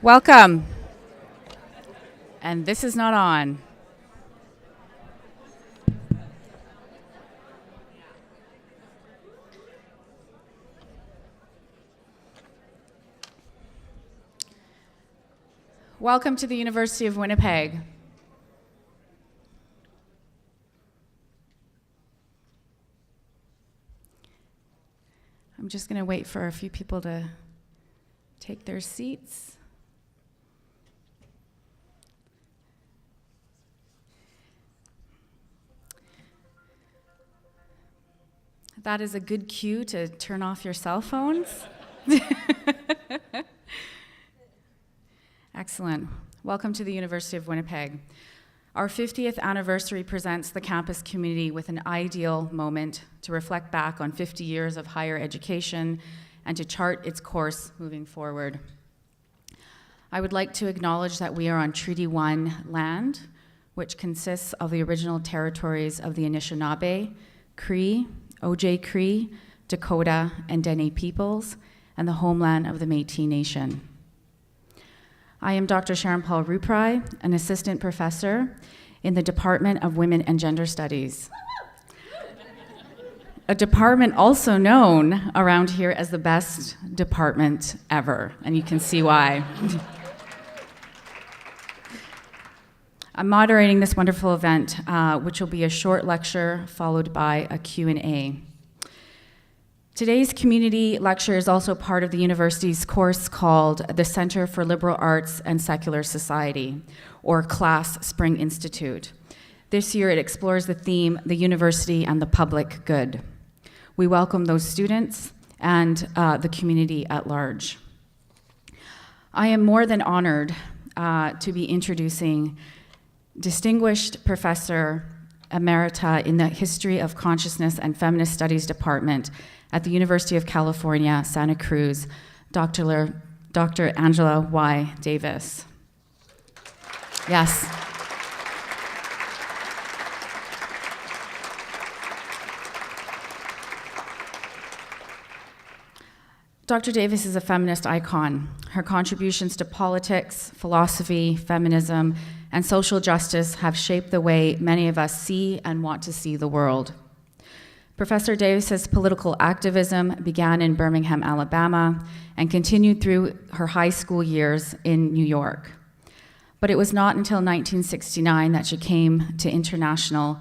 Welcome. And this is not on. Welcome to the University of Winnipeg. I'm just going to wait for a few people to take their seats. That is a good cue to turn off your cell phones. Excellent. Welcome to the University of Winnipeg. Our 50th anniversary presents the campus community with an ideal moment to reflect back on 50 years of higher education and to chart its course moving forward. I would like to acknowledge that we are on Treaty 1 land, which consists of the original territories of the Anishinaabe, Cree, Ojai-Cree, Dakota, and Dene peoples, and the homeland of the Métis Nation. I am Dr. Sharon Paul Ruprai, an assistant professor in the Department of Women and Gender Studies, a department also known around here as the best department ever, and you can see why. I'm moderating this wonderful event, which will be a short lecture followed by a Q&A. Today's community lecture is also part of the university's course called the Center for Liberal Arts and Secular Society, or CLAS Spring Institute. This year it explores the theme, the university and the public good. We welcome those students and the community at large. I am more than honored to be introducing Distinguished Professor Emerita in the History of Consciousness and Feminist Studies Department at the University of California, Santa Cruz, Dr. Angela Y. Davis. Yes. Dr. Davis is a feminist icon. Her contributions to politics, philosophy, feminism, and social justice have shaped the way many of us see and want to see the world. Professor Davis's political activism began in Birmingham, Alabama, and continued through her high school years in New York. But it was not until 1969 that she came to international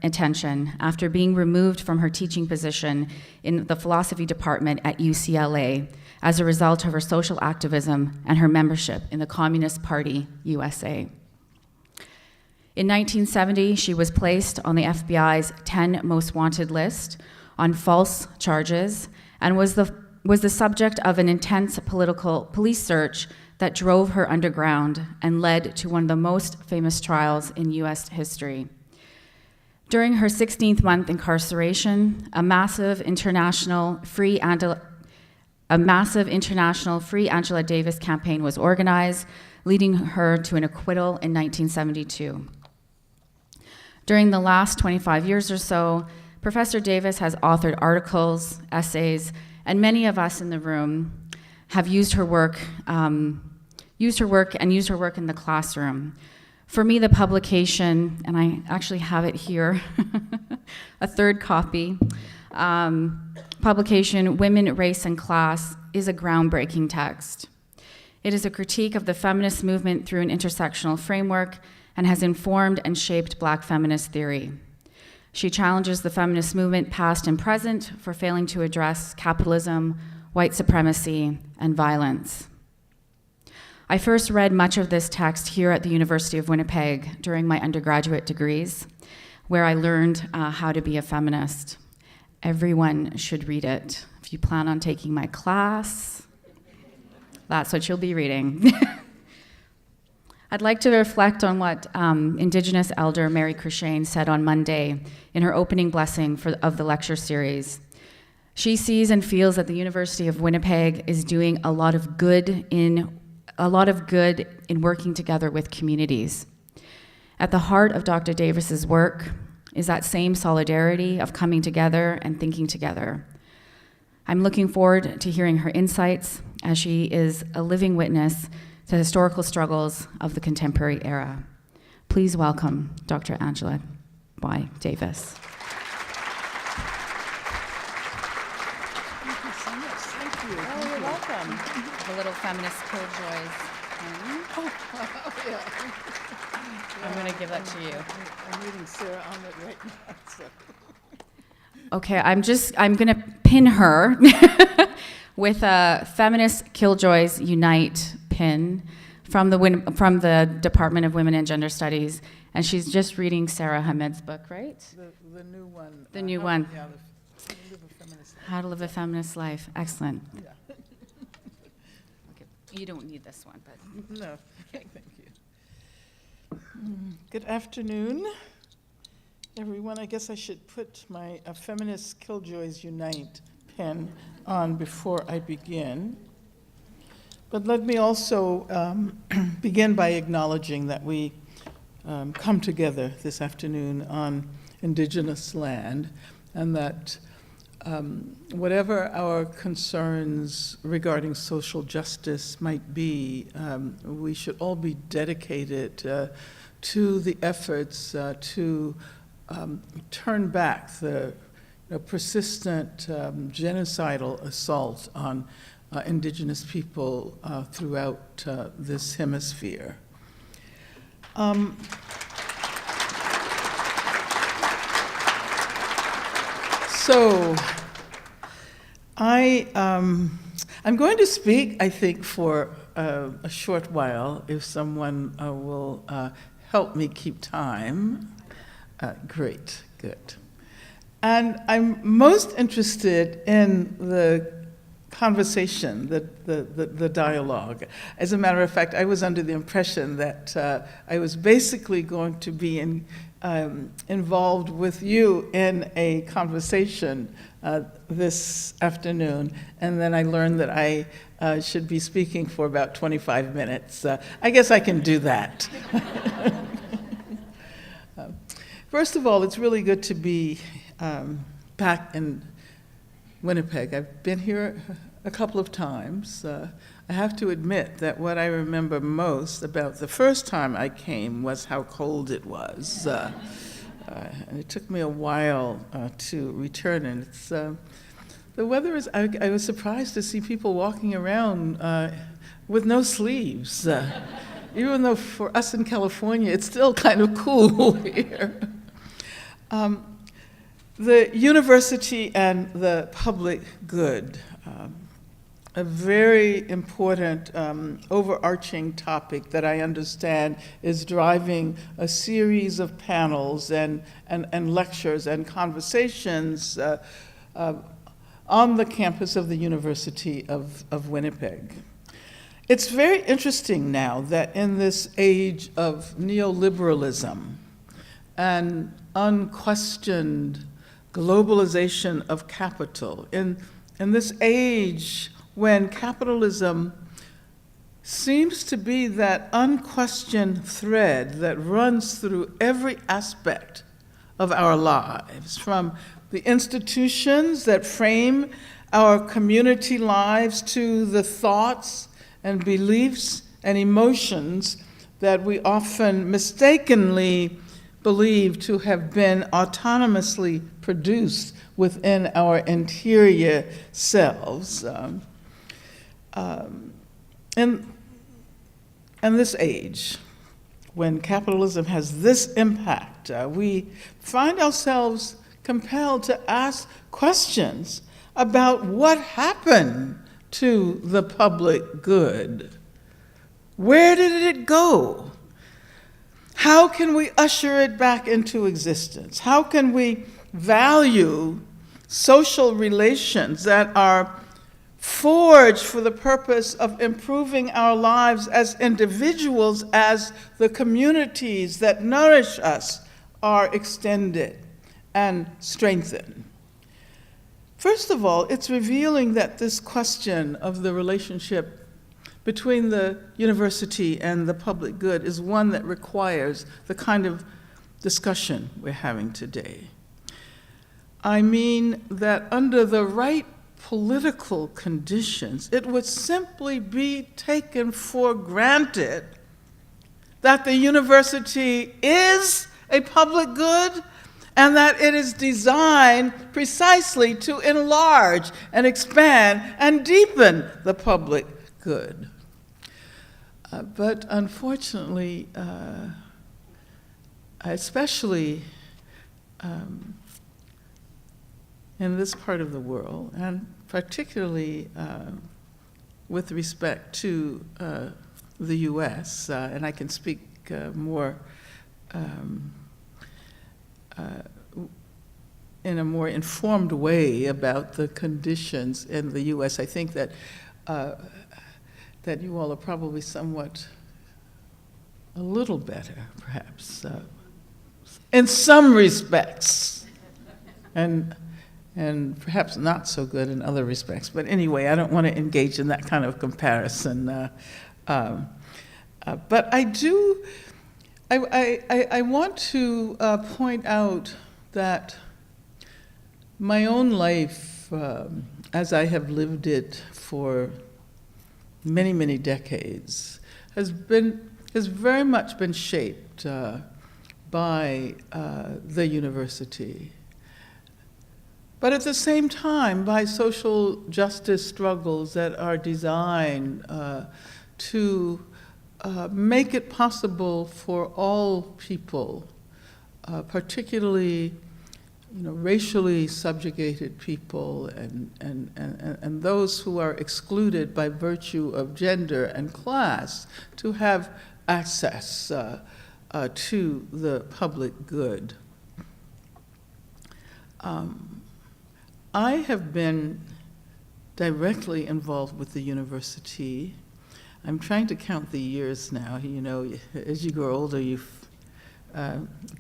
attention after being removed from her teaching position in the philosophy department at UCLA as a result of her social activism and her membership in the Communist Party USA. In 1970, she was placed on the FBI's 10 most wanted list on false charges and was the subject of an intense police search that drove her underground and led to one of the most famous trials in US history. During her 16th month incarceration, a massive international free Angela Davis campaign was organized, leading her to an acquittal in 1972. During the last 25 years or so, Professor Davis has authored articles, essays, and many of us in the room have used her work in the classroom. For me, the publication, and I actually have it here, a third copy, publication, Women, Race, and Class, is a groundbreaking text. It is a critique of the feminist movement through an intersectional framework and has informed and shaped Black feminist theory. She challenges the feminist movement, past and present, for failing to address capitalism, white supremacy, and violence. I first read much of this text here at the University of Winnipeg during my undergraduate degrees, where I learned how to be a feminist. Everyone should read it. If you plan on taking my class, that's what you'll be reading. I'd like to reflect on what Indigenous elder Mary Crushane said on Monday in her opening blessing of the lecture series. She sees and feels that the University of Winnipeg is doing a lot of good in working together with communities. At the heart of Dr. Davis's work is that same solidarity of coming together and thinking together. I'm looking forward to hearing her insights as she is a living witness the historical struggles of the contemporary era. Please welcome Dr. Angela Y. Davis. Thank you so much. Thank you. Oh, you're welcome. The little feminist killjoys. Oh, yeah. I'm going to give that to you. I'm reading Sarah on it right now. So. Okay, I'm going to pin her with a Feminist Killjoys Unite pin from the Department of Women and Gender Studies, and she's just reading Sarah Hamed's book, right? The new one. The new one. Yeah, How to Live a Feminist Life. Excellent. Yeah. Okay, you don't need this one, but No, thank you. Good afternoon, everyone. I guess I should put my Feminist Killjoys Unite pen on before I begin. But let me also begin by acknowledging that we come together this afternoon on Indigenous land, and that whatever our concerns regarding social justice might be, we should all be dedicated to the efforts to turn back the persistent genocidal assault on Indigenous people throughout this hemisphere. So I'm going to speak, I think, for a short while, if someone will help me keep time. Great, good. And I'm most interested in the conversation, the dialogue. As a matter of fact, I was under the impression that I was basically going to be involved with you in a conversation this afternoon, and then I learned that I should be speaking for about 25 minutes. I guess I can do that. First of all, it's really good to be back in Winnipeg. I've been here a couple of times. I have to admit that what I remember most about the first time I came was how cold it was. And it took me a while to return. And it's, the weather is, I was surprised to see people walking around with no sleeves. Even though for us in California, it's still kind of cool here. The university and the public good, a very important overarching topic that I understand is driving a series of panels and lectures and conversations on the campus of the University of Winnipeg. It's very interesting now that in this age of neoliberalism and unquestioned globalization of capital, in this age when capitalism seems to be that unquestioned thread that runs through every aspect of our lives, from the institutions that frame our community lives to the thoughts and beliefs and emotions that we often mistakenly believe to have been autonomously produced within our interior selves. In this age, when capitalism has this impact, we find ourselves compelled to ask questions about what happened to the public good. Where did it go? How can we usher it back into existence? How can we value social relations that are forged for the purpose of improving our lives as individuals, as the communities that nourish us are extended and strengthened? First of all, it's revealing that this question of the relationship between the university and the public good is one that requires the kind of discussion we're having today. I mean that under the right political conditions, it would simply be taken for granted that the university is a public good and that it is designed precisely to enlarge and expand and deepen the public good. But unfortunately, especially in this part of the world, and particularly with respect to the U.S., and I can speak more in a more informed way about the conditions in the U.S. I think that that you all are probably somewhat a little better, perhaps, in some respects, and perhaps not so good in other respects. But anyway, I don't want to engage in that kind of comparison. But I do. I want to point out that my own life, as I have lived it for many, many decades, has very much been shaped by the university. But at the same time, by social justice struggles that are designed to make it possible for all people, particularly racially subjugated people and those who are excluded by virtue of gender and class, to have access to the public good. I have been directly involved with the university. I'm trying to count the years now. As you grow older, you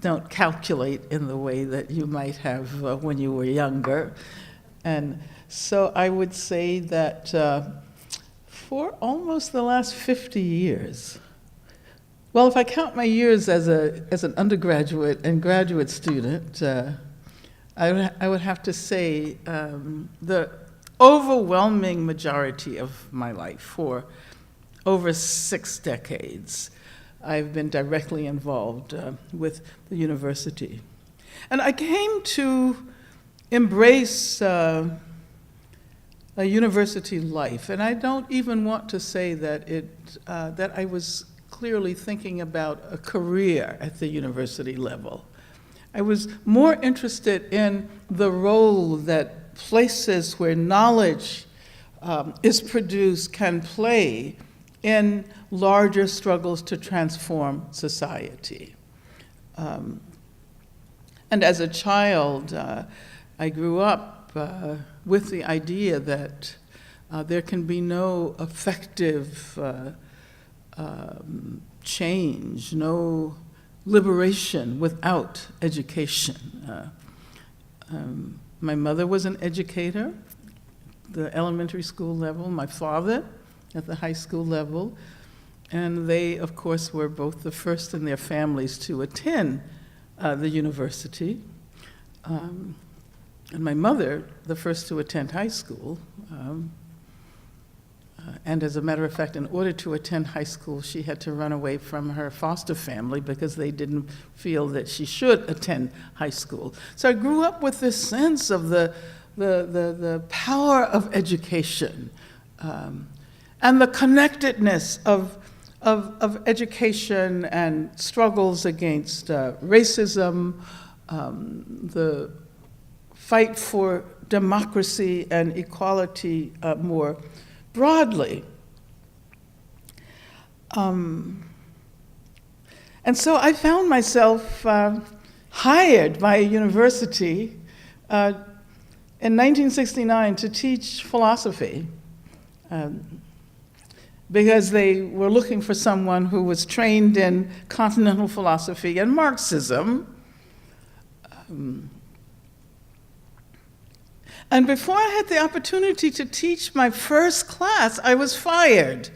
don't calculate in the way that you might have when you were younger. And so I would say that for almost the last 50 years, well, if I count my years as an undergraduate and graduate student, I would have to say the overwhelming majority of my life, for over 6 decades, I've been directly involved with the university. And I came to embrace a university life, and I don't even want to say that that I was clearly thinking about a career at the university level. I was more interested in the role that places where knowledge is produced can play in larger struggles to transform society. And as a child, I grew up with the idea that there can be no effective change, no liberation without education. My mother was an educator at the elementary school level, my father at the high school level, and they, of course, were both the first in their families to attend the university, and my mother, the first to attend high school. And as a matter of fact, in order to attend high school, she had to run away from her foster family because they didn't feel that she should attend high school. So I grew up with this sense of the power of education, and the connectedness of education and struggles against racism, the fight for democracy and equality more broadly. And so I found myself hired by a university in 1969 to teach philosophy, because they were looking for someone who was trained in continental philosophy and Marxism. And before I had the opportunity to teach my first class, I was fired.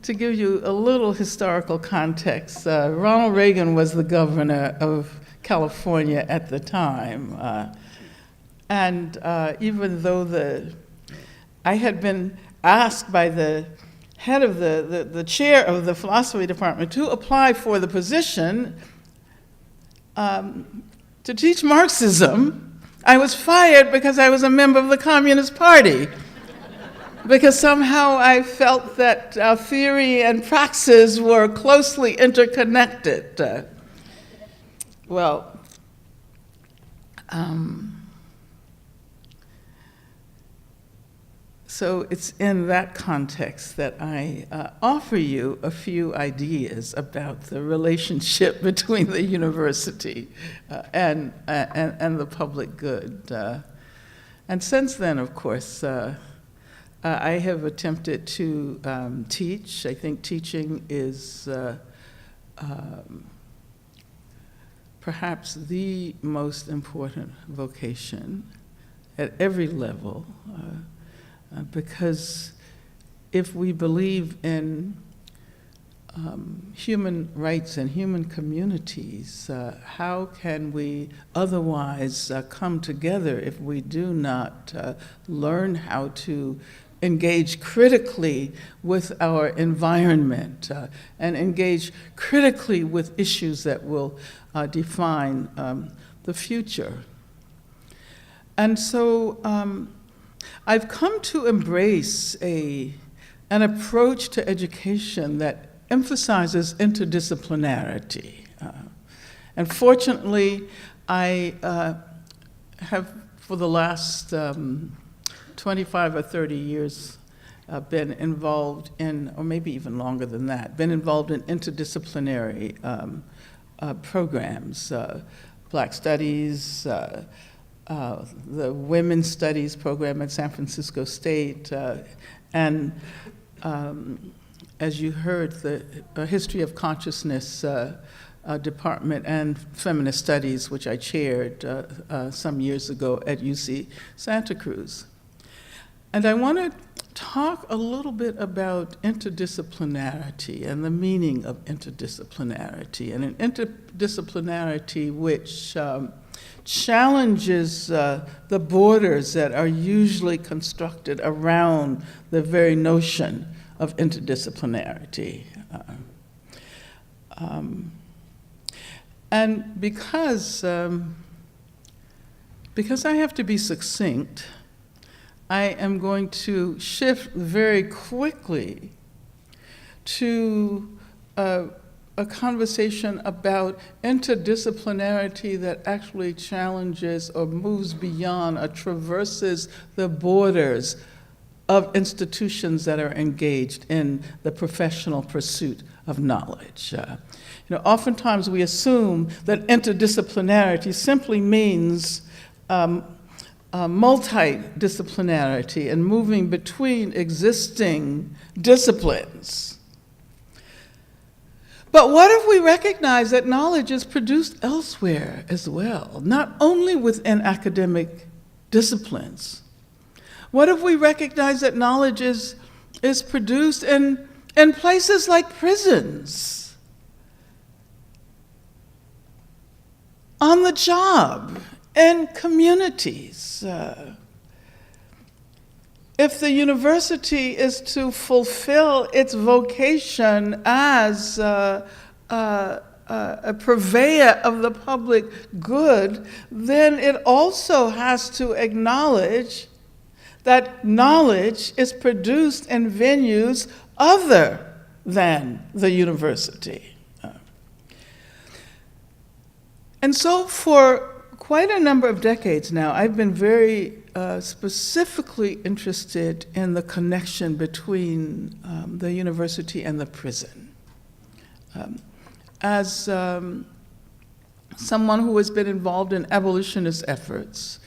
To give you a little historical context, Ronald Reagan was the governor of California at the time. And even though I had been asked by the head of the chair of the philosophy department to apply for the position to teach Marxism, I was fired because I was a member of the Communist Party. Because somehow I felt that theory and praxis were closely interconnected. So it's in that context that I offer you a few ideas about the relationship between the university and the public good. And since then, of course, I have attempted to teach. I think teaching is perhaps the most important vocation at every level, because if we believe in human rights and human communities, how can we otherwise come together if we do not learn how to engage critically with our environment and engage critically with issues that will define the future? And so I've come to embrace an approach to education that emphasizes interdisciplinarity. And fortunately, I have, for the last 25 or 30 years, been involved in, or maybe even longer than that, been involved in interdisciplinary programs, Black Studies, the Women's Studies program at San Francisco State, and as you heard, the History of Consciousness department and Feminist Studies, which I chaired some years ago at UC Santa Cruz. And I want to talk a little bit about interdisciplinarity and the meaning of interdisciplinarity, and an interdisciplinarity which challenges the borders that are usually constructed around the very notion of interdisciplinarity. And because I have to be succinct, I am going to shift very quickly to a conversation about interdisciplinarity that actually challenges or moves beyond or traverses the borders of institutions that are engaged in the professional pursuit of knowledge. Oftentimes we assume that interdisciplinarity simply means multidisciplinarity and moving between existing disciplines. But what if we recognize that knowledge is produced elsewhere as well, not only within academic disciplines? What if we recognize that knowledge is produced in places like prisons, on the job, in communities? If the university is to fulfill its vocation as a purveyor of the public good, then it also has to acknowledge that knowledge is produced in venues other than the university. And so for quite a number of decades now, I've been very specifically interested in the connection between the university and the prison. As someone who has been involved in abolitionist efforts,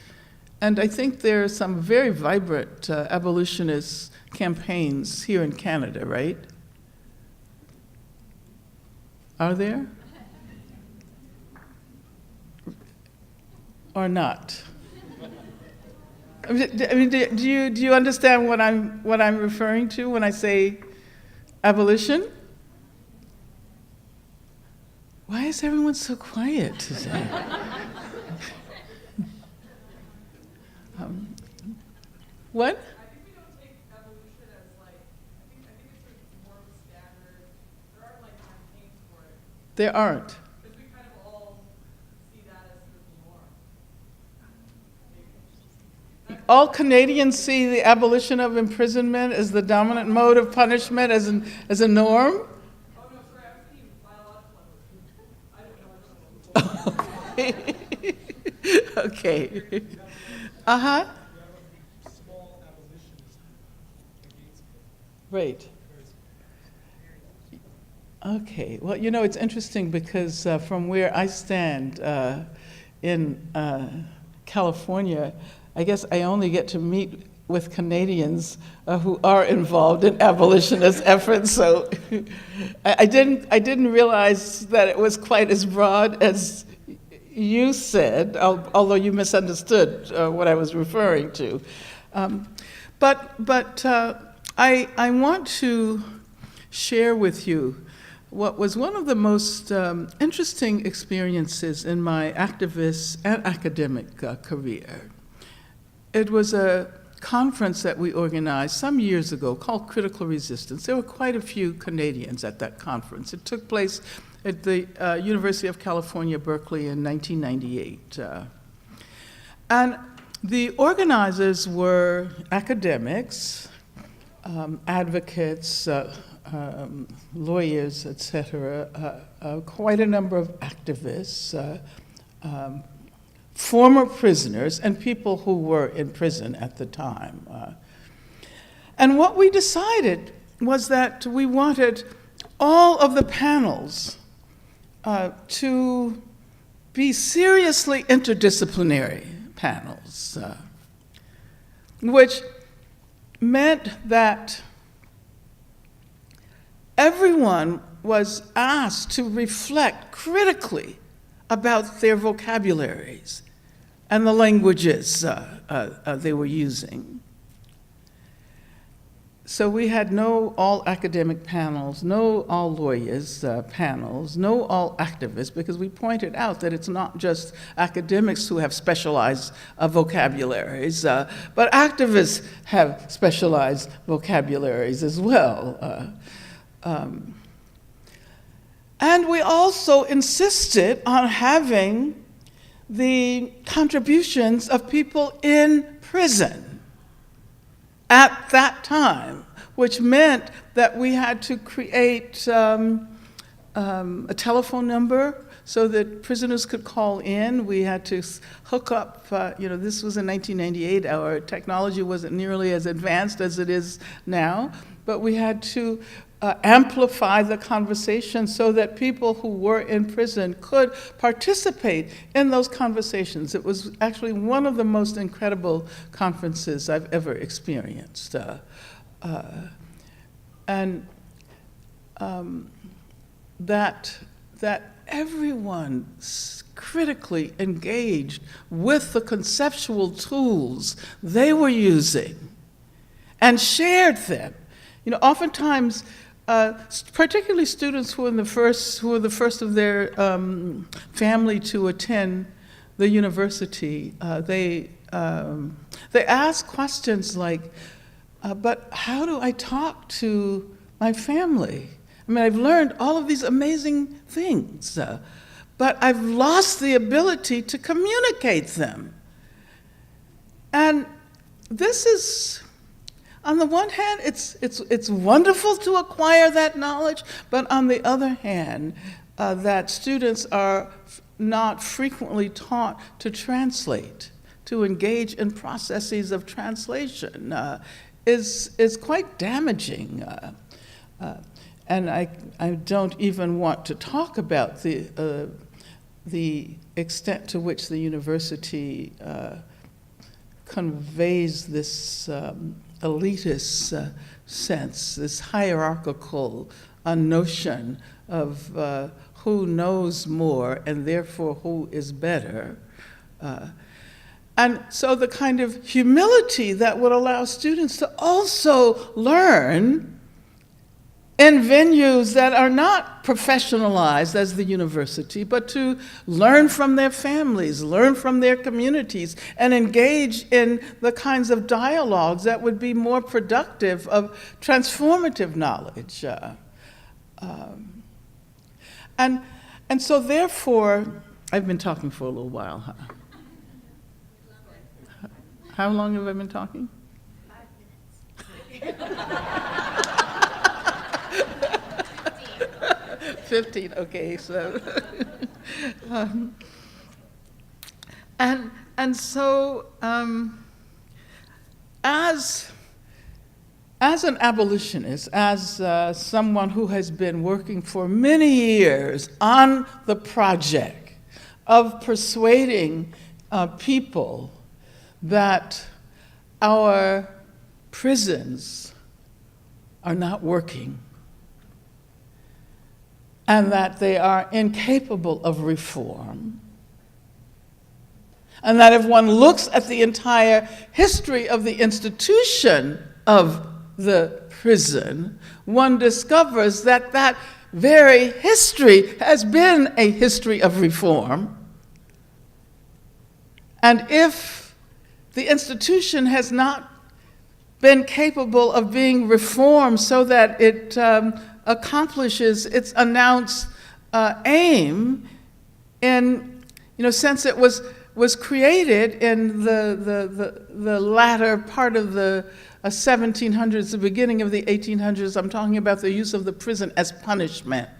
and I think there are some very vibrant abolitionist campaigns here in Canada, right? Are there? Or not? I mean, do you understand what I'm referring to when I say abolition? Why is everyone so quiet today? What? I think we don't take evolution as like, I think it's more of a standard. There aren't like campaigns for it. There aren't. Because we kind of all see that as the norm. All Canadians see the abolition of imprisonment as the dominant mode of punishment, as a norm? Oh no, sorry, I was thinking biological evolution. I don't know. Okay. Uh-huh. Right. Okay. Well, you know, it's interesting because from where I stand in California, I guess I only get to meet with Canadians who are involved in abolitionist efforts. So I didn't realize that it was quite as broad as you said, although you misunderstood what I was referring to. But I want to share with you what was one of the most interesting experiences in my activist and academic career. It was a conference that we organized some years ago called Critical Resistance. There were quite a few Canadians at that conference. It took place at the University of California, Berkeley in 1998. And the organizers were academics, advocates, lawyers, etc., quite a number of activists, former prisoners, and people who were in prison at the time. And what we decided was that we wanted all of the panels to be seriously interdisciplinary panels, which meant that everyone was asked to reflect critically about their vocabularies and the languages they were using. So we had no all academic panels, no all lawyers panels, no all activists, because we pointed out that it's not just academics who have specialized vocabularies, but activists have specialized vocabularies as well. And we also insisted on having the contributions of people in prison at that time, which meant that we had to create a telephone number so that prisoners could call in. We had to hook up, this was in 1998, our technology wasn't nearly as advanced as it is now, but we had to amplify the conversation so that people who were in prison could participate in those conversations. It was actually one of the most incredible conferences I've ever experienced. That everyone critically engaged with the conceptual tools they were using and shared them. Oftentimes, particularly students who were the first of their family to attend the university, they ask questions like, "But how do I talk to my family? I mean, I've learned all of these amazing things, but I've lost the ability to communicate them." And this is, on the one hand, it's wonderful to acquire that knowledge, but on the other hand, that students are not frequently taught to translate, to engage in processes of translation, is quite damaging. And I don't even want to talk about the extent to which the university conveys this elitist sense, this hierarchical notion of who knows more and therefore who is better. And so the kind of humility that would allow students to also learn in venues that are not professionalized as the university, but to learn from their families, learn from their communities, and engage in the kinds of dialogues that would be more productive of transformative knowledge. And so therefore, I've been talking for a little while, huh? How long have I been talking? 5 minutes. 15, okay, so. And so, as an abolitionist, as someone who has been working for many years on the project of persuading people that our prisons are not working, and that they are incapable of reform, and that if one looks at the entire history of the institution of the prison, one discovers that that very history has been a history of reform. And if the institution has not been capable of being reformed so that it accomplishes its announced aim, in since it was created in the latter part of the 1700s, the beginning of the 1800s. I'm talking about the use of the prison as punishment.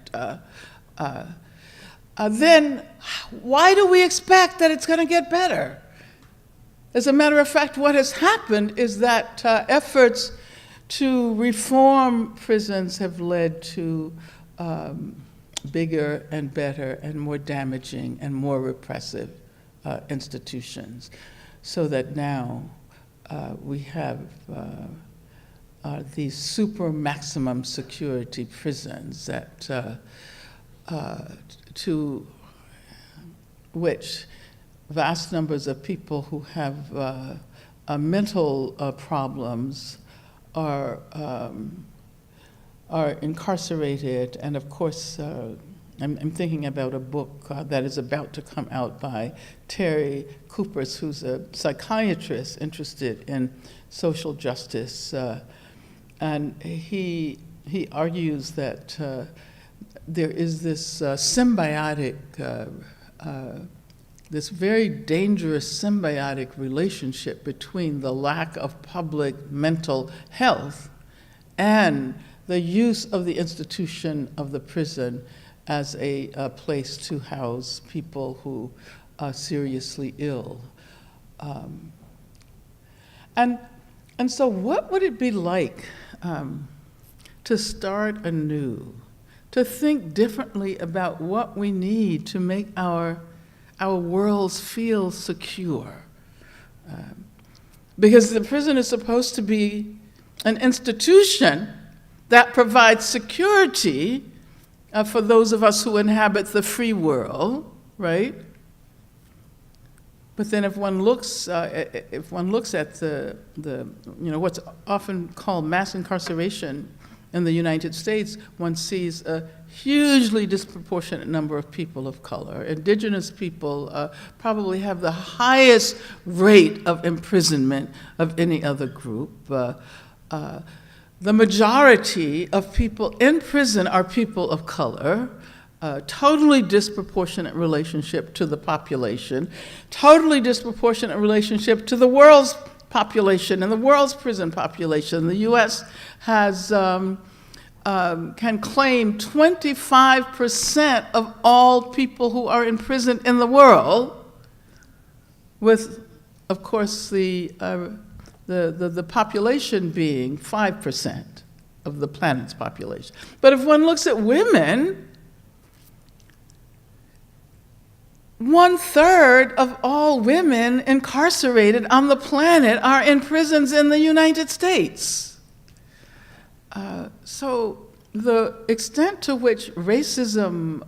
Then why do we expect that it's going to get better? As a matter of fact, what has happened is that efforts to reform prisons have led to bigger and better and more damaging and more repressive institutions, so that now we have these super maximum security prisons that to which vast numbers of people who have mental problems are incarcerated. And of course, I'm thinking about a book that is about to come out by Terry Coopers, who's a psychiatrist interested in social justice, and he argues that there is this symbiotic, this very dangerous symbiotic relationship between the lack of public mental health and the use of the institution of the prison as a place to house people who are seriously ill. And so what would it be like to start anew, to think differently about what we need to make our worlds feel secure? Because the prison is supposed to be an institution that provides security for those of us who inhabit the free world, right? But then if one looks at the what's often called mass incarceration in the United States, one sees a hugely disproportionate number of people of color. Indigenous people probably have the highest rate of imprisonment of any other group. The majority of people in prison are people of color. Totally disproportionate relationship to the population, totally disproportionate relationship to the world's population and the world's prison population. The U.S. has can claim 25% of all people who are in prison in the world, with, of course, the population being 5% of the planet's population. But if one looks at women, 1/3 of all women incarcerated on the planet are in prisons in the United States. So the extent to which racism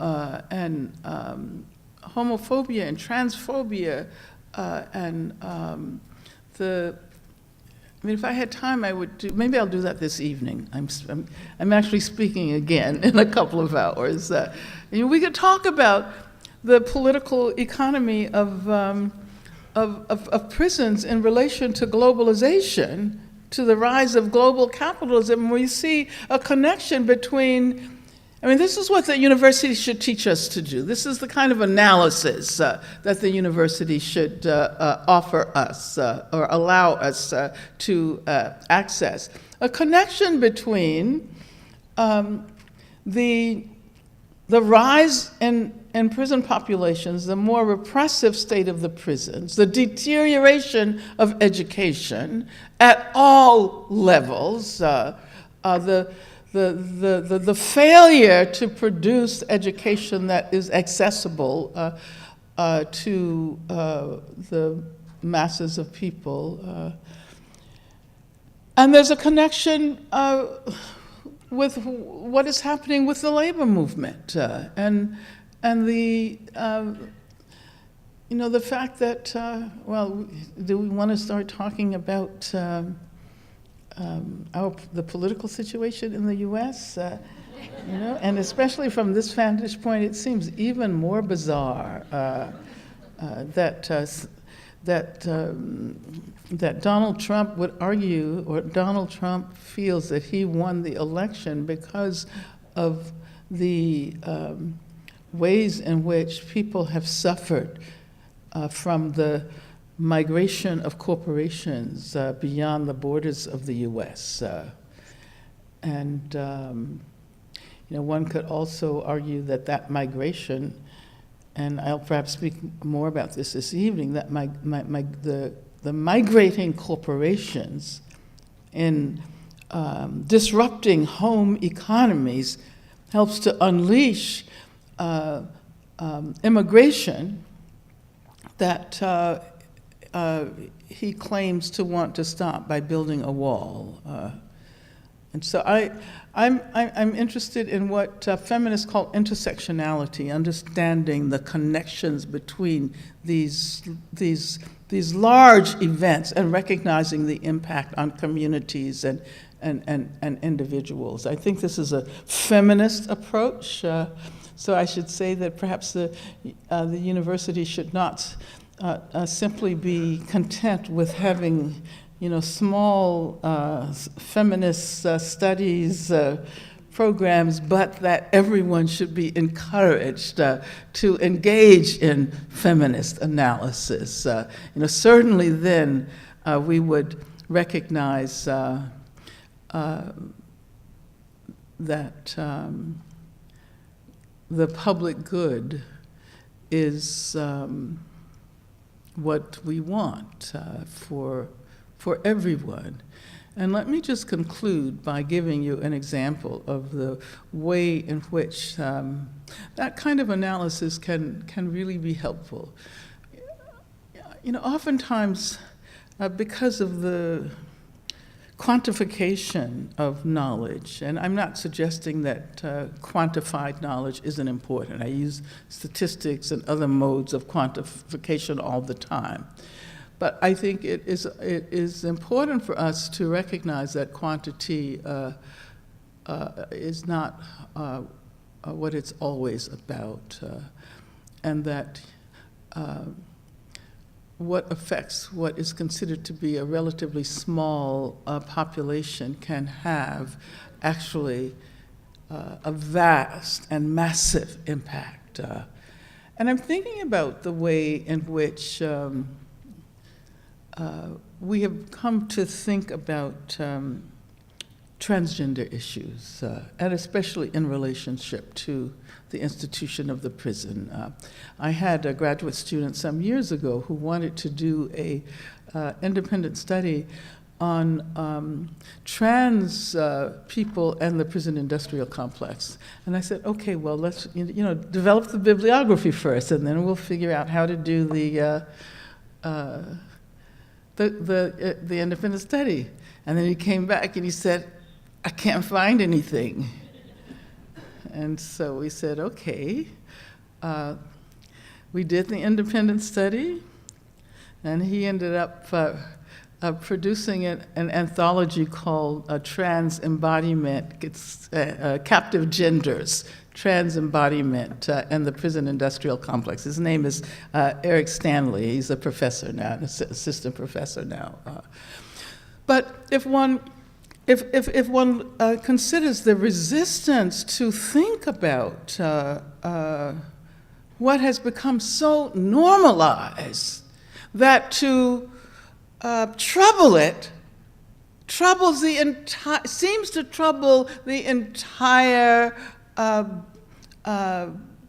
and homophobia and transphobia and the I mean, if I had time, I would do, maybe I'll do that this evening. I'm actually speaking again in a couple of hours. We could talk about the political economy of prisons in relation to globalization, to the rise of global capitalism. We see a connection between, I mean, this is what the university should teach us to do. This is the kind of analysis that the university should offer us or allow us to access. A connection between the rise in prison populations, the more repressive state of the prisons, the deterioration of education at all levels, the failure to produce education that is accessible to the masses of people. And there's a connection with what is happening with the labor movement and the the fact that do we want to start talking about the political situation in the U.S. And especially from this vantage point, it seems even more bizarre that Donald Trump would argue, or Donald Trump feels that he won the election because of the ways in which people have suffered from the migration of corporations beyond the borders of the U.S. One could also argue that migration, and I'll perhaps speak more about this evening, that the migrating corporations in disrupting home economies helps to unleash immigration that he claims to want to stop by building a wall. And so I'm interested in what feminists call intersectionality, understanding the connections between these large events and recognizing the impact on communities and individuals. I think this is a feminist approach. So I should say that perhaps the university should not simply be content with having, small feminist studies programs, but that everyone should be encouraged to engage in feminist analysis. Certainly then we would recognize that the public good is what we want for everyone. And let me just conclude by giving you an example of the way in which that kind of analysis can really be helpful. Oftentimes, because of the quantification of knowledge, and I'm not suggesting that quantified knowledge isn't important. I use statistics and other modes of quantification all the time. But I think it is important for us to recognize that quantity is not what it's always about, and that what affects what is considered to be a relatively small population can have actually a vast and massive impact. And I'm thinking about the way in which we have come to think about transgender issues, and especially in relationship to the institution of the prison. I had a graduate student some years ago who wanted to do a independent study on trans people and the prison industrial complex. And I said, okay, well, let's develop the bibliography first, and then we'll figure out how to do the independent study. And then he came back and he said, I can't find anything. And so we said, okay. We did the independent study, and he ended up producing an anthology called Trans Embodiment, Captive Genders, Trans Embodiment and the Prison Industrial Complex. His name is Eric Stanley. He's a professor now, an assistant professor now. But if one considers the resistance to think about what has become so normalized that to trouble it seems to trouble the entire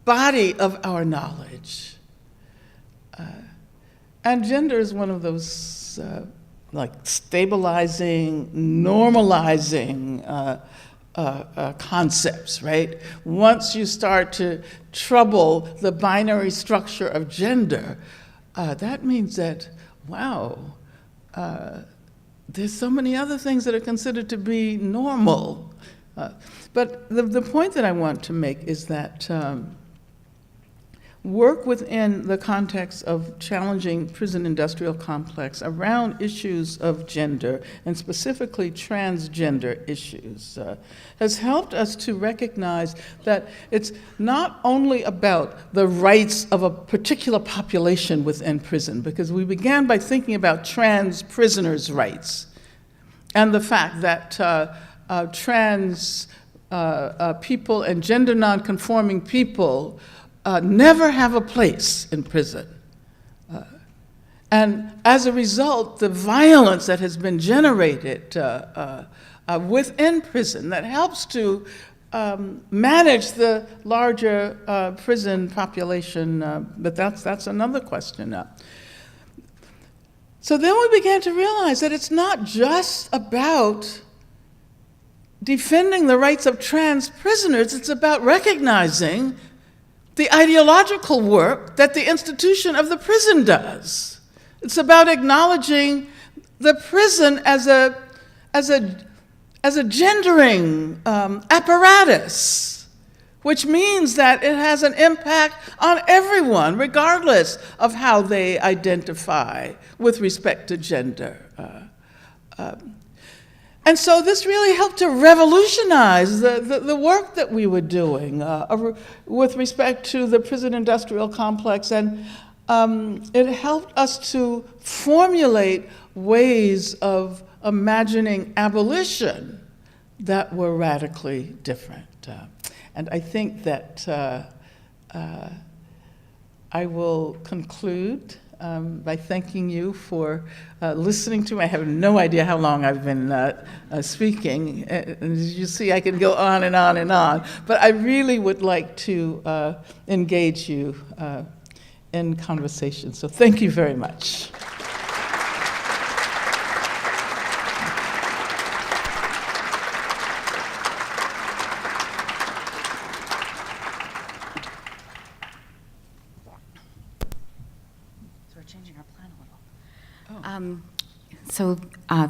body of our knowledge. And gender is one of those like stabilizing, normalizing concepts, right? Once you start to trouble the binary structure of gender, that means that, wow, there's so many other things that are considered to be normal. But the point that I want to make is that work within the context of challenging prison industrial complex around issues of gender, and specifically transgender issues, has helped us to recognize that it's not only about the rights of a particular population within prison, because we began by thinking about trans prisoners' rights, and the fact that trans people and gender nonconforming people never have a place in prison. And as a result, the violence that has been generated within prison that helps to manage the larger prison population, but that's another question. So then we began to realize that it's not just about defending the rights of trans prisoners, it's about recognizing the ideological work that the institution of the prison does. It's about acknowledging the prison as a gendering apparatus, which means that it has an impact on everyone, regardless of how they identify with respect to gender. And so this really helped to revolutionize the work that we were doing with respect to the prison industrial complex, and it helped us to formulate ways of imagining abolition that were radically different. And I think that I will conclude by thanking you for listening to me. I have no idea how long I've been speaking. And as you see, I can go on and on and on. But I really would like to engage you in conversation. So thank you very much.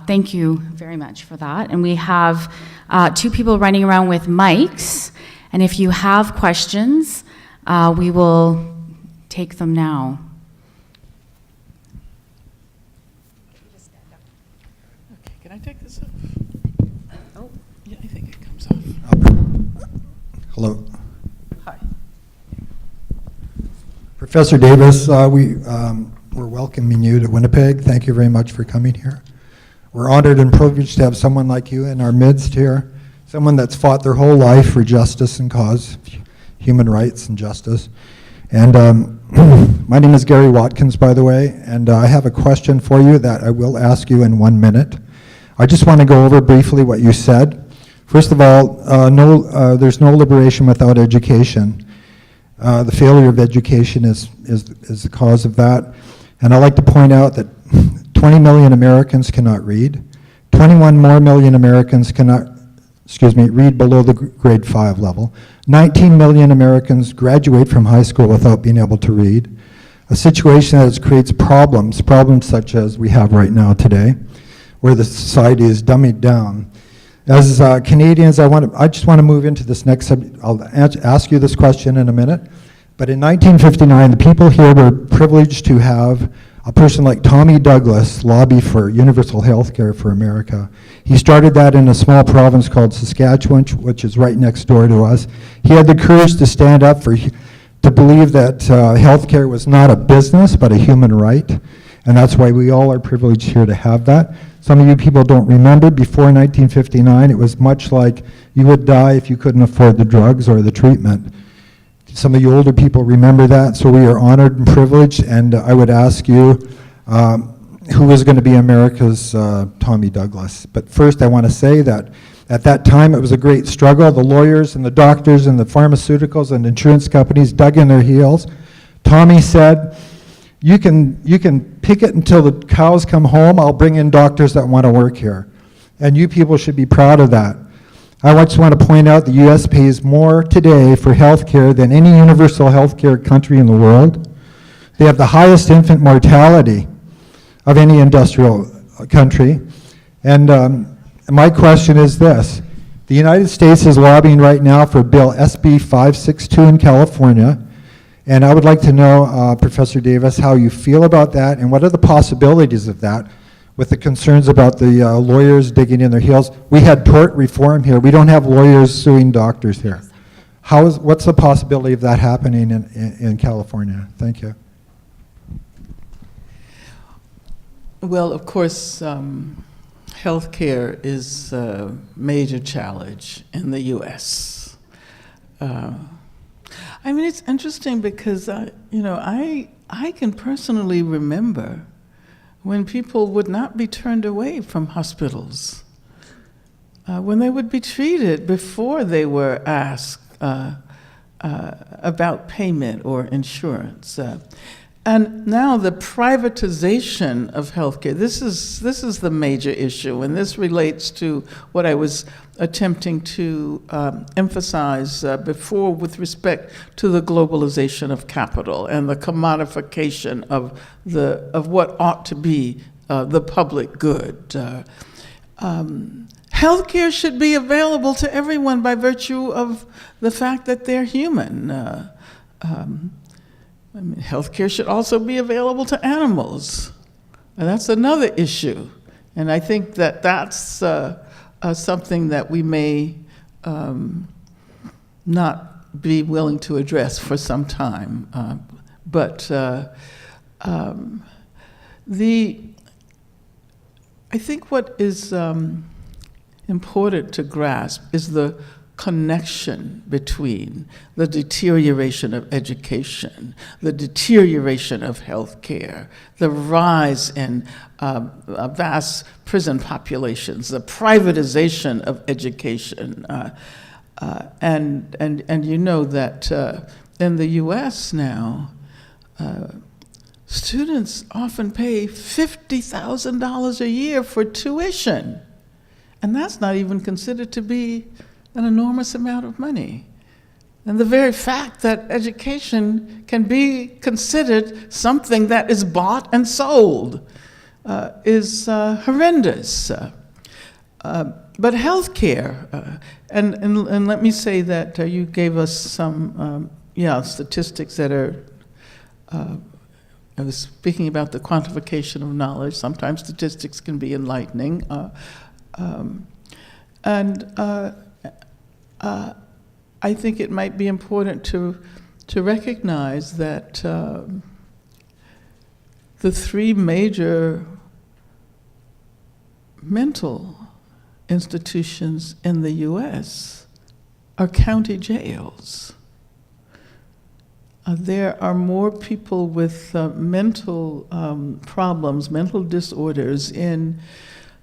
Thank you very much for that. And we have two people running around with mics. And if you have questions, we will take them now. Okay, can I take this off? Oh. Yeah, I think it comes off. Hello. Hi. Professor Davis, we're welcoming you to Winnipeg. Thank you very much for coming here. We're honored and privileged to have someone like you in our midst here, someone that's fought their whole life for justice and cause, human rights and justice. And my name is Gary Watkins, by the way, and I have a question for you that I will ask you in 1 minute. I just want to go over briefly what you said. First of all, there's no liberation without education. The failure of education is the cause of that. And I'd like to point out that 20 million Americans cannot read. 21 more million Americans cannot, read below the grade 5 level. 19 million Americans graduate from high school without being able to read. A situation that creates problems such as we have right now today, where the society is dummied down. As Canadians, I just want to move into this next subject. I'll ask you this question in a minute. But in 1959, the people here were privileged to have a person like Tommy Douglas lobby for universal health care for America. He started that in a small province called Saskatchewan, which is right next door to us. He had the courage to stand up to believe that health care was not a business, but a human right. And that's why we all are privileged here to have that. Some of you people don't remember, before 1959, it was much like you would die if you couldn't afford the drugs or the treatment. Some of you older people remember that, so we are honored and privileged, and I would ask you, who is going to be America's Tommy Douglas? But first I want to say that at that time it was a great struggle. The lawyers and the doctors and the pharmaceuticals and insurance companies dug in their heels. Tommy said, you can picket until the cows come home, I'll bring in doctors that want to work here. And you people should be proud of that. I just want to point out the U.S. pays more today for health care than any universal health care country in the world. They have the highest infant mortality of any industrial country. And my question is this. The United States is lobbying right now for Bill SB 562 in California. And I would like to know, Professor Davis, how you feel about that and what are the possibilities of that with the concerns about the lawyers digging in their heels. We had tort reform here. We don't have lawyers suing doctors here. What's the possibility of that happening in California? Thank you. Well, of course, healthcare is a major challenge in the U.S. I mean, it's interesting because, I can personally remember when people would not be turned away from hospitals, when they would be treated before they were asked about payment or insurance. And now the privatization of healthcare, this is the major issue, and this relates to what I was attempting to emphasize before with respect to the globalization of capital and the commodification of what ought to be the public good. Healthcare should be available to everyone by virtue of the fact that they're human. Healthcare should also be available to animals, and that's another issue. And I think that that's something that we may not be willing to address for some time. I think what is important to grasp is the connection between the deterioration of education, the deterioration of healthcare, the rise in vast prison populations, the privatization of education, and you know that in the U.S. now, students often pay $50,000 a year for tuition, and that's not even considered to be an enormous amount of money. And the very fact that education can be considered something that is bought and sold is horrendous. But healthcare, and let me say that you gave us some statistics that are, I was speaking about the quantification of knowledge. Sometimes statistics can be enlightening. I think it might be important to recognize that the three major mental institutions in the U.S. are county jails. There are more people with mental problems, mental disorders in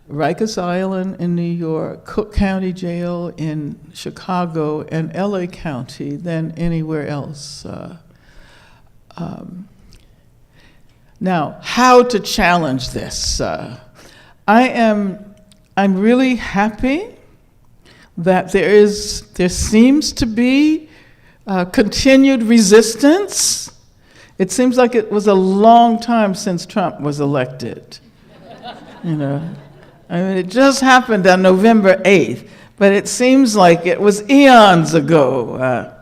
Rikers Island in New York, Cook County Jail in Chicago, and LA County than anywhere else. Now, how to challenge this? I'm really happy that there seems to be continued resistance. It seems like it was a long time since Trump was elected, I mean, it just happened on November 8th, but it seems like it was eons ago.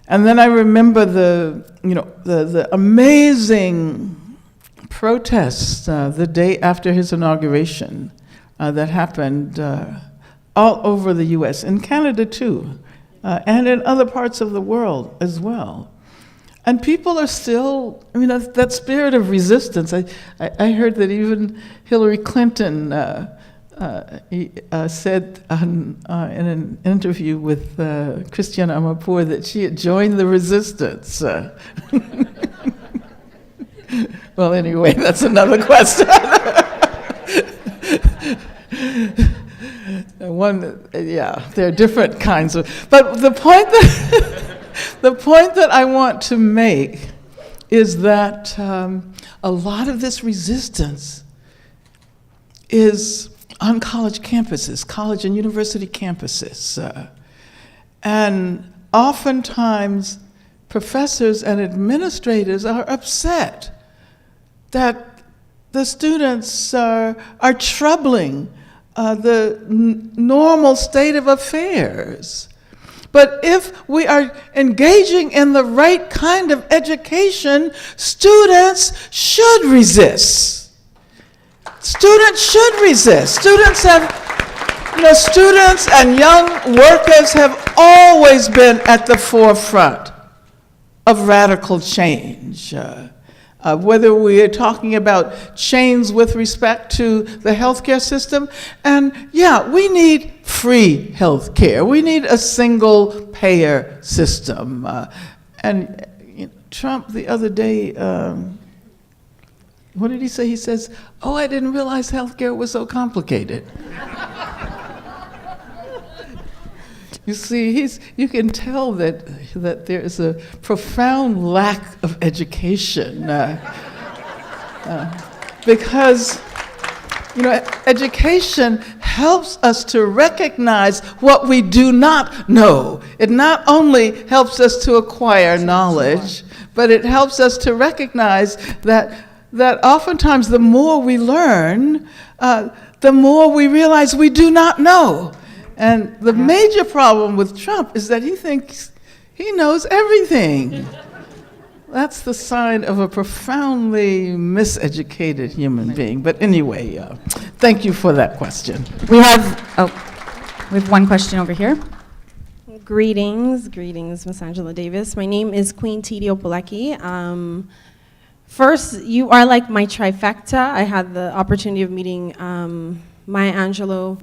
And then I remember the amazing protests the day after his inauguration that happened all over the U.S., in Canada too, and in other parts of the world as well. And people are still, I mean, that spirit of resistance. I heard that even Hillary Clinton said in an interview with Christiane Amanpour that she had joined the resistance. Well, anyway, that's another question. There are different kinds of. But the point that I want to make is that a lot of this resistance is on college campuses, college and university campuses, and oftentimes professors and administrators are upset that the students are troubling the normal state of affairs. But if we are engaging in the right kind of education, students should resist. Students should resist. Students and young workers have always been at the forefront of radical change. Whether we are talking about change with respect to the healthcare system, and we need free healthcare. We need a single payer system. And Trump the other day, what did he say? He says, "Oh, I didn't realize healthcare was so complicated." You see, you can tell that there is a profound lack of education because education helps us to recognize what we do not know. It not only helps us to acquire knowledge, but it helps us to recognize that oftentimes the more we learn, the more we realize we do not know. And the major problem with Trump is that he thinks he knows everything. That's the sign of a profoundly miseducated human being. But anyway, thank you for that question. We have one question over here. Greetings, Miss Angela Davis. My name is Queen Tidi Opoleki. First, you are like my trifecta. I had the opportunity of meeting Maya Angelou.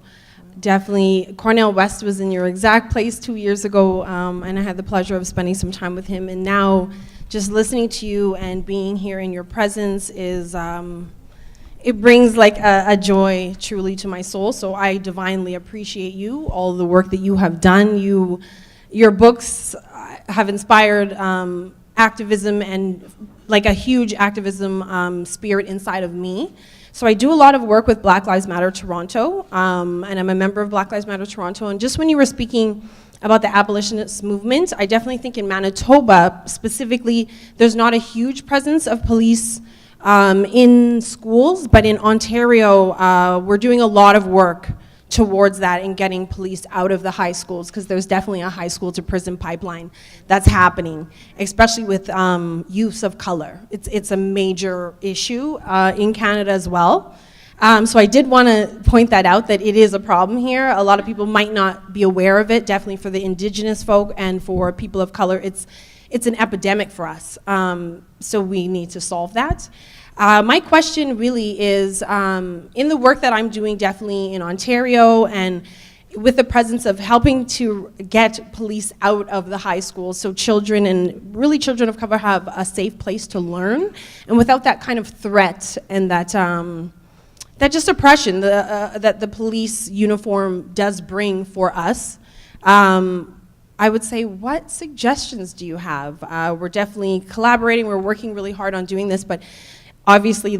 Definitely, Cornel West was in your exact place 2 years ago, and I had the pleasure of spending some time with him. And now, just listening to you and being here in your presence is, it brings like a joy truly to my soul. So I divinely appreciate you, all the work that you have done. Your books have inspired activism and like a huge activism spirit inside of me. So I do a lot of work with Black Lives Matter Toronto, and I'm a member of Black Lives Matter Toronto. And just when you were speaking about the abolitionist movement, I definitely think in Manitoba specifically, there's not a huge presence of police in schools, but in Ontario, we're doing a lot of work towards that and getting police out of the high schools, because there's definitely a high school to prison pipeline that's happening, especially with youths of color. It's a major issue in Canada as well. So I did want to point that out, that it is a problem here. A lot of people might not be aware of it, definitely for the Indigenous folk and for people of color. It's an epidemic for us, so we need to solve that. My question really is, in the work that I'm doing definitely in Ontario and with the presence of helping to get police out of the high schools so children and really children of color have a safe place to learn, and without that kind of threat and that just oppression that the police uniform does bring for us, I would say, what suggestions do you have? We're definitely collaborating, we're working really hard on doing this, but obviously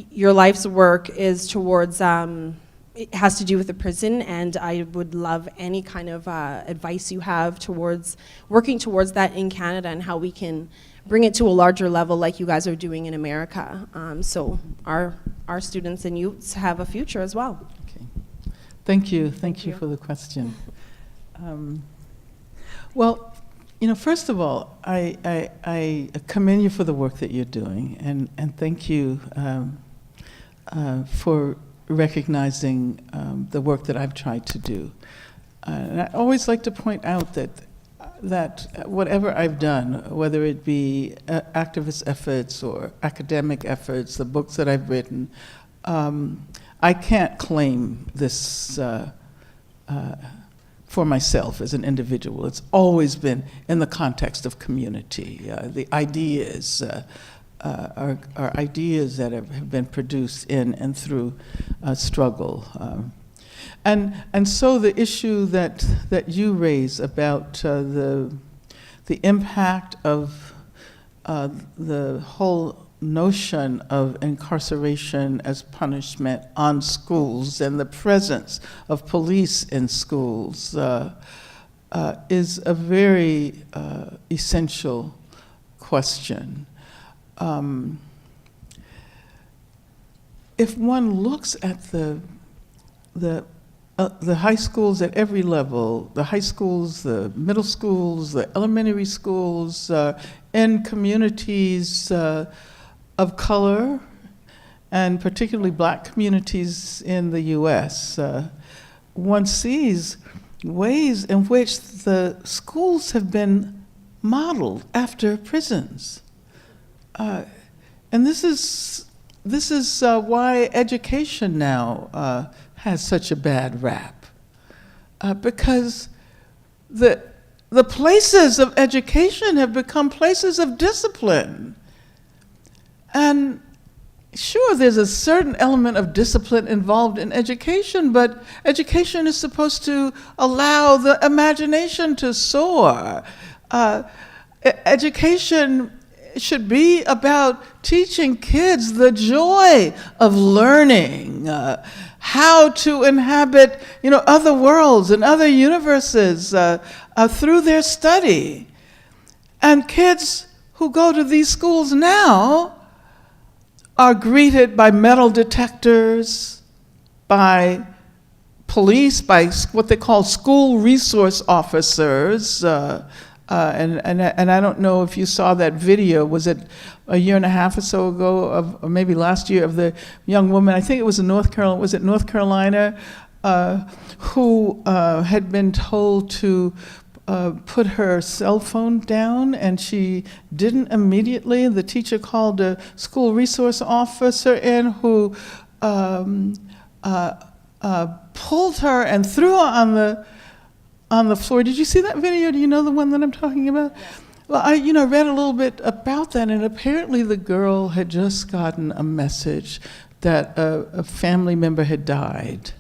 your life's work is towards, it has to do with the prison, and I would love any kind of advice you have towards working towards that in Canada and how we can bring it to a larger level like you guys are doing in America, so our students and youths have a future as well. Okay. Thank you for the question. Well, First of all, I commend you for the work that you're doing, and thank you for recognizing the work that I've tried to do. And I always like to point out that whatever I've done, whether it be activist efforts or academic efforts, the books that I've written, I can't claim this for myself as an individual. It's always been in the context of community. The ideas are ideas that have been produced in and through struggle. And so the issue that you raise about the impact of the whole notion of incarceration as punishment on schools and the presence of police in schools is a very essential question. If one looks at the high schools at every level, the high schools, the middle schools, the elementary schools, in communities of color, and particularly Black communities in the US, one sees ways in which the schools have been modeled after prisons. And this is why education now has such a bad rap, because the places of education have become places of discipline. And sure, there's a certain element of discipline involved in education, but education is supposed to allow the imagination to soar. Education should be about teaching kids the joy of learning, how to inhabit, other worlds and other universes through their study. And kids who go to these schools now are greeted by metal detectors, by police, by what they call school resource officers. And I don't know if you saw that video. Was it a year and a half or so ago, or maybe last year, of the young woman, I think it was in North Carolina, who had been told to put her cell phone down, and she didn't immediately. The teacher called a school resource officer in, who pulled her and threw her on the floor. Did you see that video? Do you know the one that I'm talking about? Yeah. Well, I read a little bit about that, and apparently the girl had just gotten a message that a family member had died,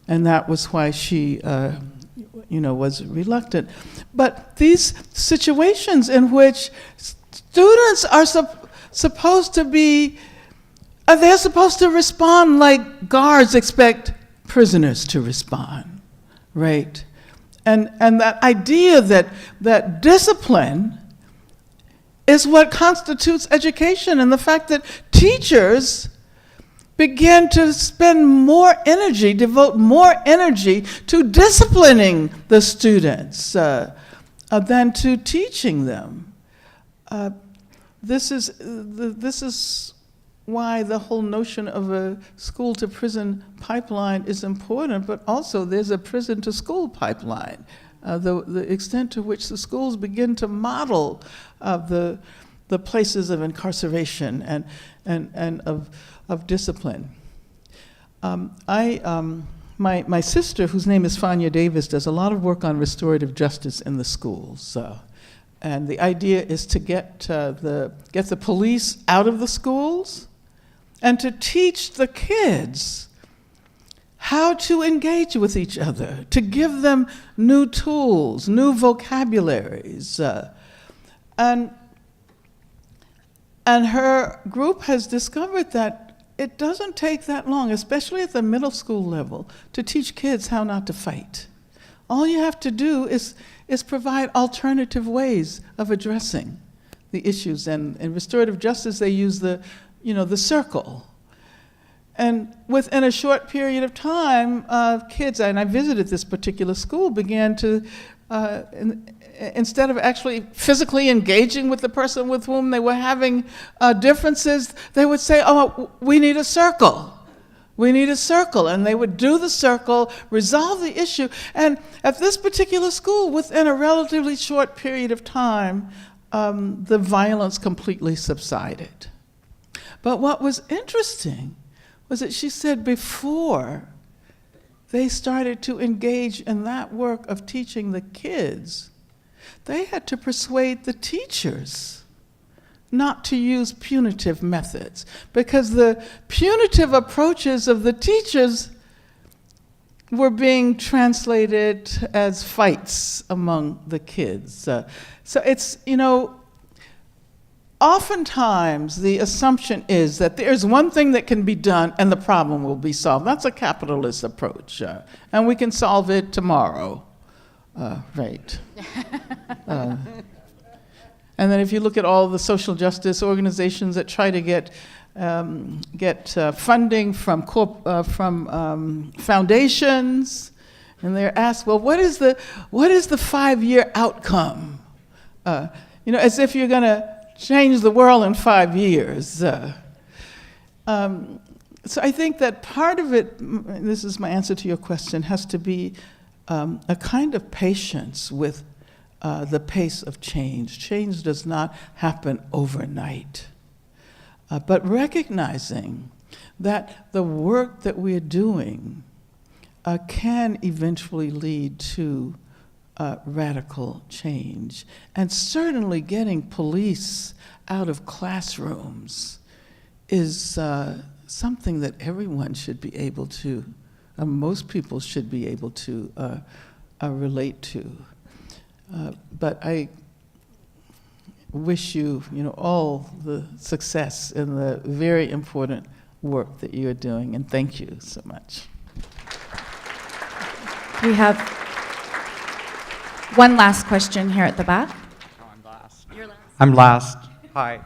and that was why she was reluctant. But these situations in which students are supposed to be, they're supposed to respond like guards expect prisoners to respond, right? And that idea that discipline is what constitutes education, and the fact that teachers begin to spend more energy, devote more energy to disciplining the students than to teaching them. This is why the whole notion of a school-to-prison pipeline is important, but also there's a prison-to-school pipeline. The extent to which the schools begin to model the places of incarceration and of discipline. My sister, whose name is Fania Davis, does a lot of work on restorative justice in the schools. And the idea is to get the police out of the schools and to teach the kids how to engage with each other, to give them new tools, new vocabularies. And her group has discovered that it doesn't take that long, especially at the middle school level, to teach kids how not to fight. All you have to do is provide alternative ways of addressing the issues. And in restorative justice, they use the circle. And within a short period of time, kids, and I visited this particular school, began to instead of actually physically engaging with the person with whom they were having differences, they would say, oh, we need a circle. We need a circle. And they would do the circle, resolve the issue. And at this particular school, within a relatively short period of time, the violence completely subsided. But what was interesting was that she said before they started to engage in that work of teaching the kids, they had to persuade the teachers not to use punitive methods, because the punitive approaches of the teachers were being translated as fights among the kids. So it's, oftentimes the assumption is that there's one thing that can be done and the problem will be solved. That's a capitalist approach, and we can solve it tomorrow, right? And then if you look at all the social justice organizations that try to get funding from foundations, and they're asked, well, what is the 5-year outcome? As if you're going to change the world in 5 years. So I think that part of it, this is my answer to your question, has to be a kind of patience with the pace of change. Change does not happen overnight. But recognizing that the work that we're doing can eventually lead to radical change. And certainly getting police out of classrooms is something that everyone should be able to, most people should be able to relate to. But I wish you, all the success in the very important work that you're doing, and thank you so much. We have one last question here at the back. Oh, I'm last. You're last. I'm last. Hi.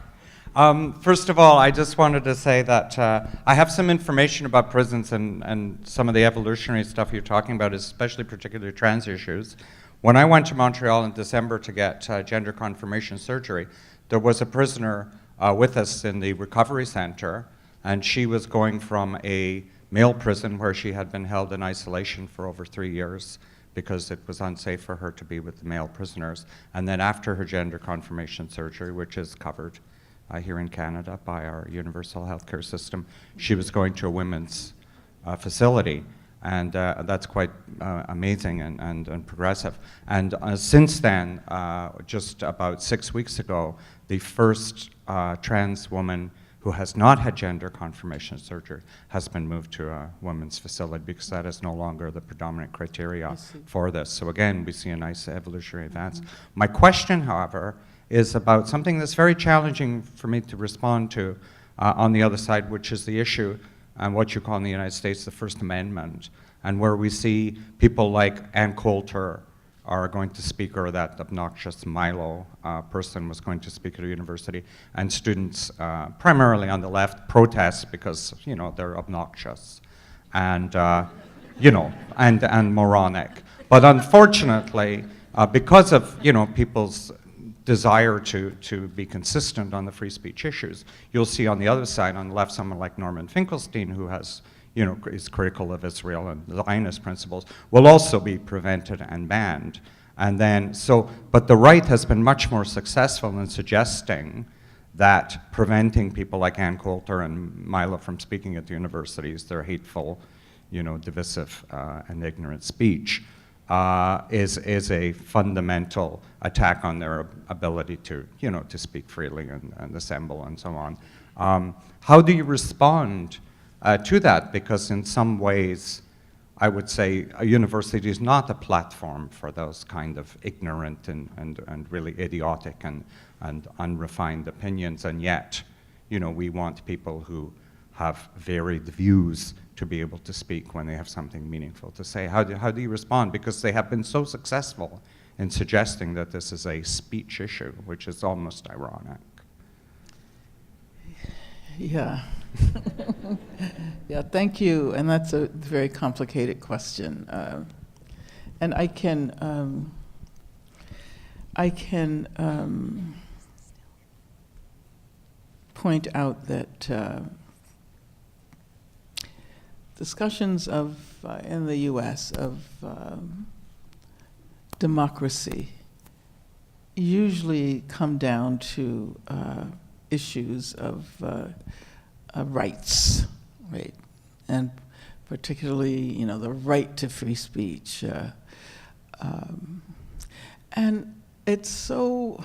First of all, I just wanted to say that I have some information about prisons and some of the evolutionary stuff you're talking about, especially particularly trans issues. When I went to Montreal in December to get gender confirmation surgery, there was a prisoner with us in the recovery center, and she was going from a male prison where she had been held in isolation for over 3 years because it was unsafe for her to be with the male prisoners. And then after her gender confirmation surgery, which is covered here in Canada by our universal healthcare system, she was going to a women's facility. And that's quite amazing and progressive. And since then, just about 6 weeks ago, the first trans woman who has not had gender confirmation surgery has been moved to a women's facility because that is no longer the predominant criteria for this. So again, we see a nice evolutionary advance. My question, however, is about something that's very challenging for me to respond to on the other side, which is the issue and what you call in the United States the First Amendment, and where we see people like Ann Coulter are going to speak, or that obnoxious Milo person was going to speak at a university, and students, primarily on the left, protest because, they're obnoxious and, and moronic. But unfortunately, because of, people's desire to be consistent on the free speech issues, you'll see on the other side, on the left, someone like Norman Finkelstein, who has, is critical of Israel and the Zionist principles, will also be prevented and banned. And then, but the right has been much more successful in suggesting that preventing people like Ann Coulter and Milo from speaking at the universities, their hateful, divisive and ignorant speech, is a fundamental attack on their ability to, to speak freely and assemble and so on. How do you respond to that? Because in some ways, I would say a university is not a platform for those kind of ignorant and really idiotic and unrefined opinions, and yet, we want people who have varied views to be able to speak when they have something meaningful to say. How do you respond? Because they have been so successful in suggesting that this is a speech issue, which is almost ironic. Yeah. Yeah, thank you. And that's a very complicated question. And I can I can point out that discussions of in the U.S. of democracy usually come down to issues of rights, right? And particularly, the right to free speech. And it's so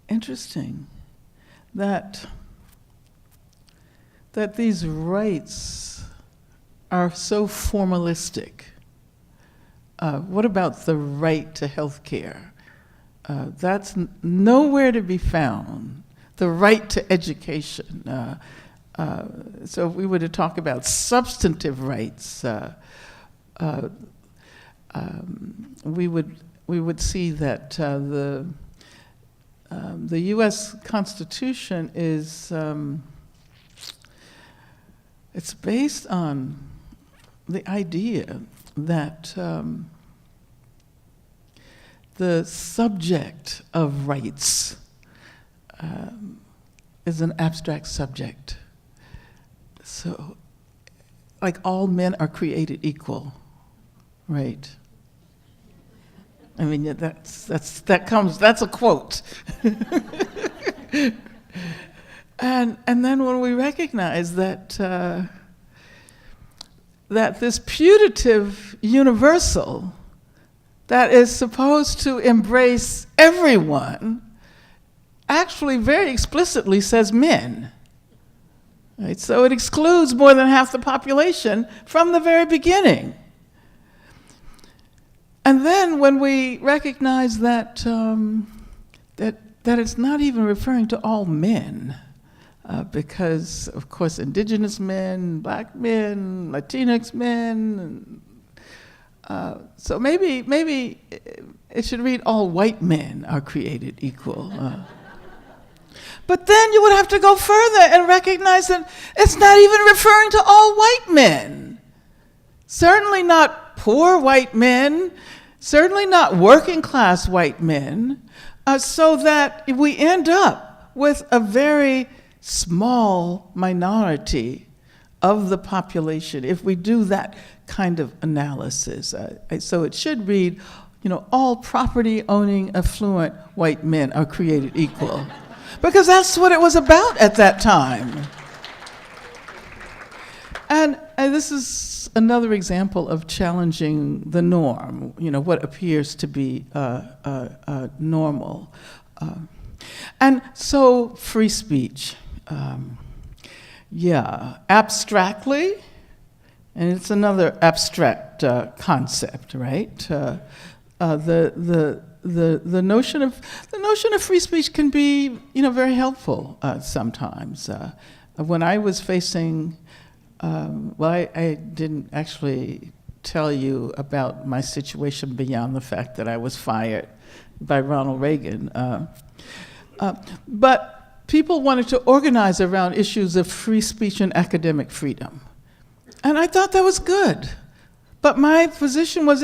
interesting that these rights are so formalistic. What about the right to health care? That's nowhere to be found. The right to education. So if we were to talk about substantive rights, we would see that the U.S. Constitution is it's based on the idea that the subject of rights is an abstract subject. So, like all men are created equal, right? I mean, that's a quote. And then when we recognize that that this putative universal that is supposed to embrace everyone actually very explicitly says men. Right? So it excludes more than half the population from the very beginning. And then when we recognize that that it's not even referring to all men, because of course indigenous men, black men, Latinx men, so maybe it should read all white men are created equal. But then you would have to go further and recognize that it's not even referring to all white men. Certainly not poor white men, certainly not working class white men, so that we end up with a very small minority of the population if we do that kind of analysis. So it should read, all property-owning, affluent white men are created equal. Because that's what it was about at that time. And this is another example of challenging the norm, what appears to be normal. And so free speech, abstractly, and it's another abstract concept, right? The notion of free speech can be, very helpful sometimes. When I was facing, I didn't actually tell you about my situation beyond the fact that I was fired by Ronald Reagan. But people wanted to organize around issues of free speech and academic freedom. And I thought that was good. But my position was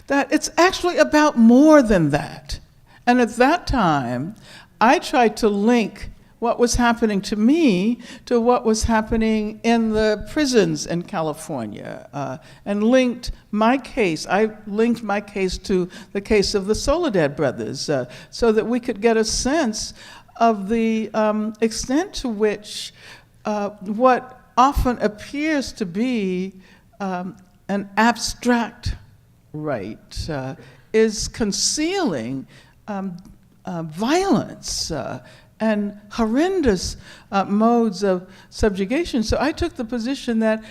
that it's actually about more than that. And at that time, I tried to link what was happening to me to what was happening in the prisons in California, and linked my case. I linked my case to the case of the Soledad brothers, so that we could get a sense of the extent to which what often appears to be an abstract right is concealing violence and horrendous modes of subjugation. So I took the position that,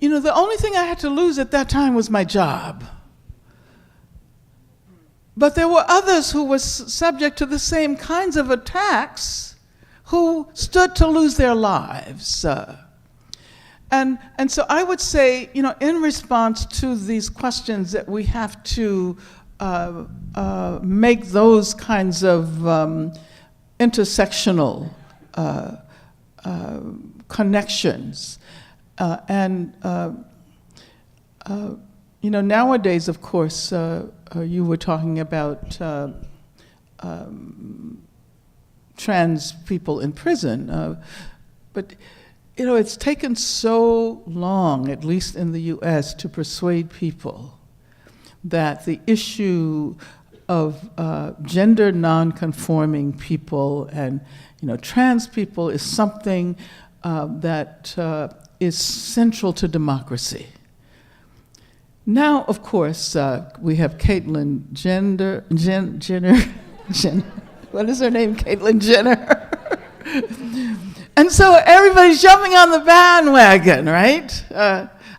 the only thing I had to lose at that time was my job. But there were others who were subject to the same kinds of attacks who stood to lose their lives. And so I would say, in response to these questions that we have to make those kinds of intersectional connections. Nowadays, of course, you were talking about trans people in prison. But you know, it's taken so long, at least in the US, to persuade people that the issue of gender non-conforming people and, you know, trans people is something that is central to democracy. Now, of course, we have Caitlyn Jenner, what is her name? Caitlyn Jenner. And so everybody's jumping on the bandwagon, right?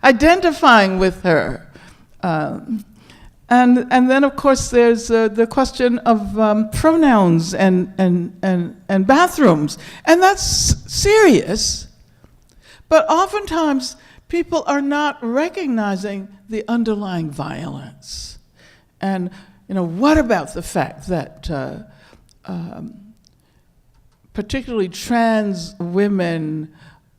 Identifying with her. And then, of course, there's the question of pronouns and bathrooms. And that's serious. But oftentimes, people are not recognizing the underlying violence. And, you know, what about the fact that particularly trans women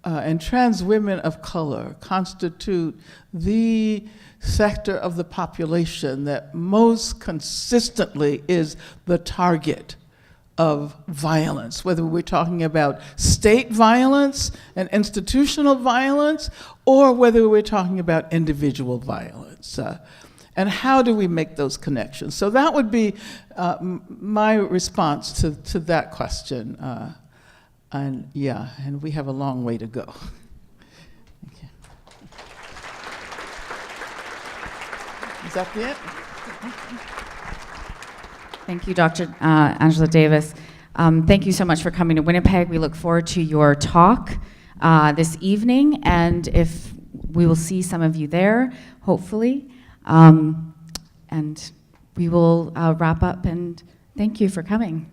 and trans women of color constitute the sector of the population that most consistently is the target of violence, whether we're talking about state violence and institutional violence, or whether we're talking about individual violence. And how do we make those connections? So that would be my response to that question. And yeah, and we have a long way to go. Thank you. Is that it? Thank you, Dr. Angela Davis. Thank you so much for coming to Winnipeg. We look forward to your talk this evening, and if we will see some of you there, hopefully. And we will wrap up, and thank you for coming.